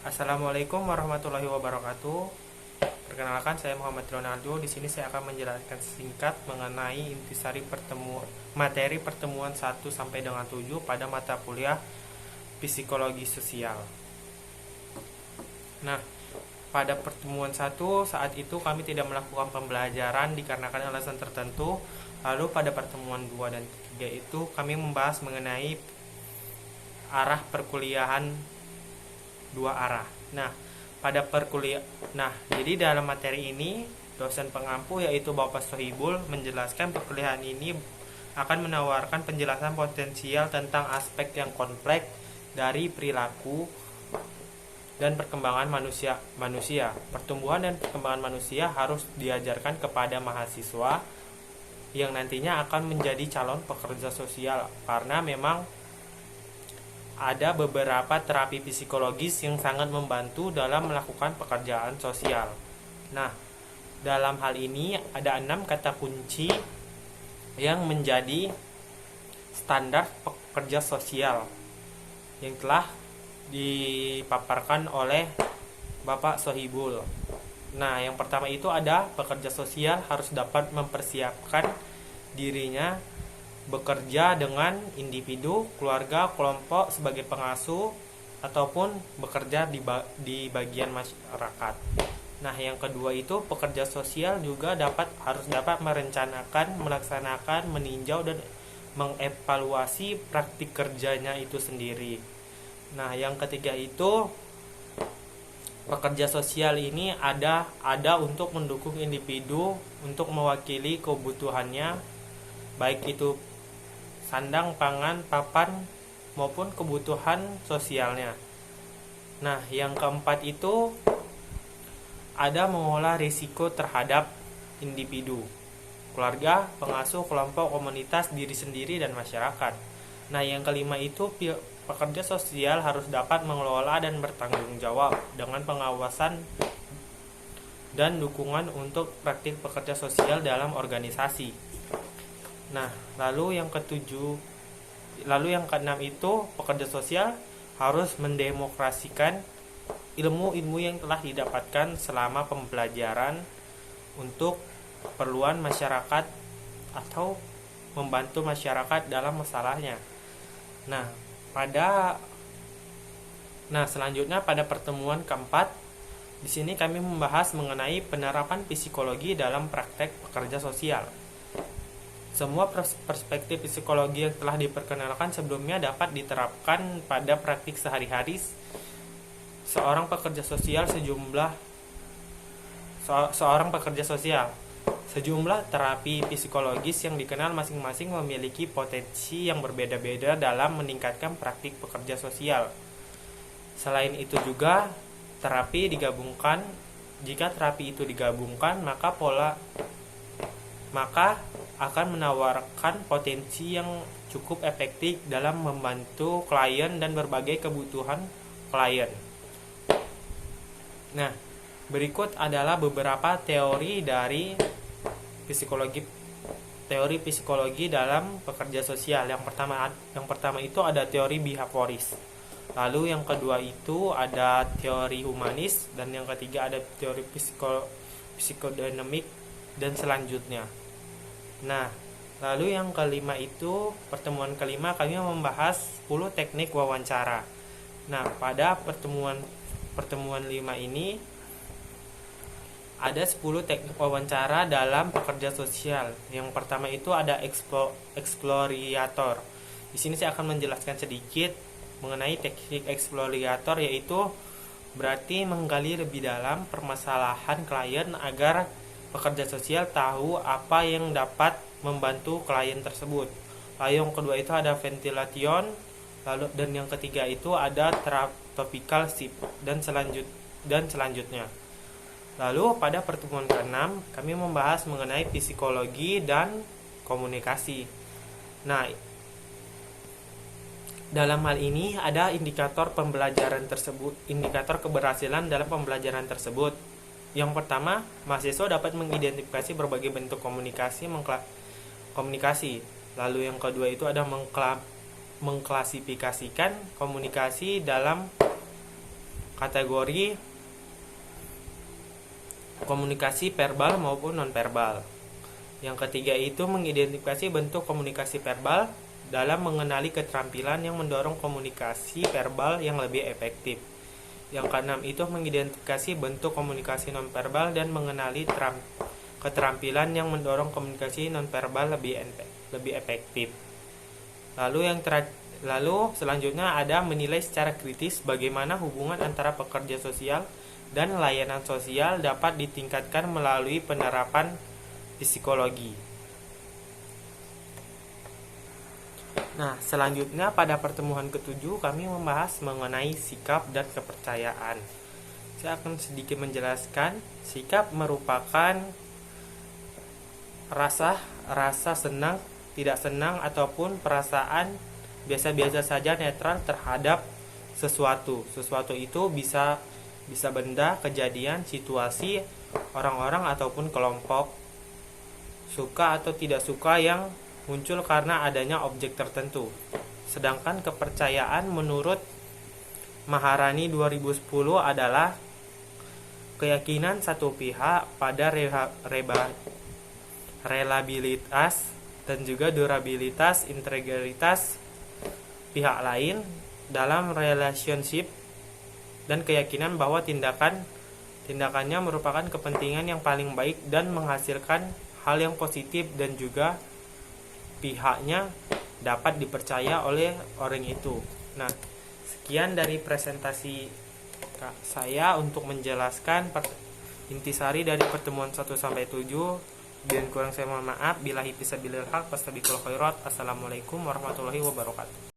Assalamualaikum warahmatullahi wabarakatuh. Perkenalkan, saya Muhammad Ronaldo. Di sini saya akan menjelaskan singkat mengenai intisari materi pertemuan 1 sampai dengan 7 pada mata kuliah Psikologi Sosial. Nah, pada pertemuan 1 saat itu kami tidak melakukan pembelajaran dikarenakan alasan tertentu. Lalu pada pertemuan 2 dan 3 itu kami membahas mengenai arah perkuliahan dua arah. Jadi dalam materi ini dosen pengampu yaitu Bapak Sohibul menjelaskan perkuliahan ini akan menawarkan penjelasan potensial tentang aspek yang kompleks dari perilaku dan perkembangan manusia. Pertumbuhan dan perkembangan manusia harus diajarkan kepada mahasiswa yang nantinya akan menjadi calon pekerja sosial, karena memang ada beberapa terapi psikologis yang sangat membantu dalam melakukan pekerjaan sosial. Nah, dalam hal ini ada 6 kata kunci yang menjadi standar pekerja sosial yang telah dipaparkan oleh Bapak Sohibul. Nah, yang pertama itu ada pekerja sosial harus dapat mempersiapkan dirinya bekerja dengan individu, keluarga, kelompok sebagai pengasuh ataupun bekerja di bagian masyarakat. Nah, yang kedua itu pekerja sosial juga harus dapat merencanakan, melaksanakan, meninjau dan mengevaluasi praktik kerjanya itu sendiri. Nah, yang ketiga itu pekerja sosial ini ada untuk mendukung individu untuk mewakili kebutuhannya, baik itu sandang, pangan, papan maupun kebutuhan sosialnya. Nah, yang keempat itu ada mengolah risiko terhadap individu, keluarga, pengasuh, kelompok, komunitas, diri sendiri, dan masyarakat. Nah, yang kelima itu pekerja sosial harus dapat mengelola dan bertanggung jawab dengan pengawasan dan dukungan untuk praktik pekerja sosial dalam organisasi. Nah, lalu yang keenam itu pekerja sosial harus mendemokrasikan ilmu-ilmu yang telah didapatkan selama pembelajaran untuk keperluan masyarakat atau membantu masyarakat dalam masalahnya. Selanjutnya pada pertemuan keempat, di sini kami membahas mengenai penerapan psikologi dalam praktek pekerja sosial. Semua perspektif psikologi yang telah diperkenalkan sebelumnya dapat diterapkan pada praktik sehari-hari seorang pekerja sosial. Sejumlah terapi psikologis yang dikenal masing-masing memiliki potensi yang berbeda-beda dalam meningkatkan praktik pekerja sosial. Selain itu juga jika terapi itu digabungkan, maka akan menawarkan potensi yang cukup efektif dalam membantu klien dan berbagai kebutuhan klien. Nah, berikut adalah beberapa teori psikologi dalam pekerja sosial. Yang pertama itu ada teori behavioris. Lalu yang kedua itu ada teori humanis, dan yang ketiga ada teori psikodinamik dan selanjutnya. Nah, lalu yang kelima itu pertemuan kelima kami membahas 10 teknik wawancara. Nah, pada pertemuan 5 ini ada 10 teknik wawancara dalam pekerja sosial. Yang pertama itu ada eksplorator. Di sini saya akan menjelaskan sedikit mengenai teknik eksplorator, yaitu berarti menggali lebih dalam permasalahan klien agar pekerja sosial tahu apa yang dapat membantu klien tersebut. Lalu yang kedua itu ada ventilation, dan yang ketiga itu ada topical shift dan selanjutnya. Lalu pada pertemuan ke-6 kami membahas mengenai psikologi dan komunikasi. Nah, dalam hal ini ada indikator keberhasilan dalam pembelajaran tersebut. Yang pertama, mahasiswa dapat mengidentifikasi berbagai bentuk komunikasi. Lalu yang kedua itu ada mengklasifikasikan komunikasi dalam kategori komunikasi verbal maupun nonverbal. Yang ketiga itu mengidentifikasi bentuk komunikasi verbal dalam mengenali keterampilan yang mendorong komunikasi verbal yang lebih efektif. Yang keenam itu mengidentifikasi bentuk komunikasi nonverbal dan mengenali keterampilan yang mendorong komunikasi nonverbal lebih efektif. Lalu selanjutnya ada menilai secara kritis bagaimana hubungan antara pekerja sosial dan layanan sosial dapat ditingkatkan melalui penerapan psikologi. Nah, selanjutnya pada pertemuan ke-7 kami membahas mengenai sikap dan kepercayaan. Saya akan sedikit menjelaskan, sikap merupakan rasa senang, tidak senang ataupun perasaan biasa-biasa saja netral terhadap sesuatu. Sesuatu itu bisa benda, kejadian, situasi, orang-orang ataupun kelompok. Suka atau tidak suka yang muncul karena adanya objek tertentu. Sedangkan kepercayaan menurut Maharani 2010 adalah keyakinan satu pihak pada reliabilitas dan juga durabilitas integritas pihak lain dalam relationship, dan keyakinan bahwa tindakannya merupakan kepentingan yang paling baik dan menghasilkan hal yang positif, dan juga pihaknya dapat dipercaya oleh orang itu. Nah, sekian dari presentasi saya untuk menjelaskan intisari dari pertemuan 1-7. Dan kurang saya mohon maaf. Billahi fisabilil haq, wastabiqul khairat. Assalamualaikum warahmatullahi wabarakatuh.